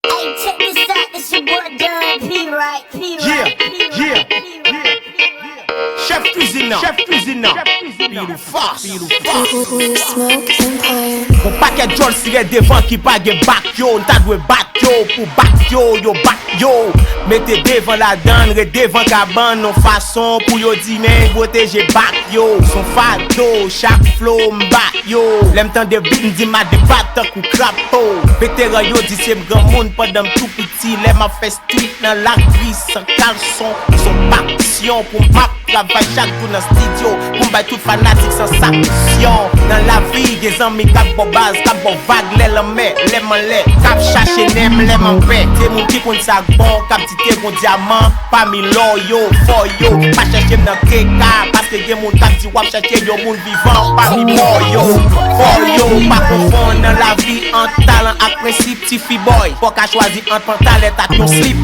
Hey, check this out, this your boy Don P. Right, P. Right, P. Right, P. Right. Chef cuisine, Pilou force, Mon paquet de jol sire devant qui pa gen bak yo. Nta dwe bat yo, pou bak yo, yo bak yo. Mette devant la dan, re devant kaban. Non façon pou yo di men protéger bak yo. Son fado, chaque flow m'bat yo. Lem tan de bit m'di ma debat tan kou crapo. Vétéran yo di se m'gan moun pendant tout petit. Lem a fait street nan la gris sans caleçon. Son passion pour map travail chaque jour dans studio. Pour m'bay tout fanatique sans sanction. Dans la vie, des amis kap bo base, kap bo vague, lè l'amè, lè man lè. Kap chache nem, lè man pè. Te moun ki kon sak bon, kap ti te kon diamant. Pa mi loyo, for yo. Pa chache nan keka, paske gen moun kap ti wap chache yo moun vivant. Pa mi moyo, for yo. Pa konfon nan la vie, an talent ak prinsip ti fi boy. Faut ka chwazi an pantalet ak yon slip.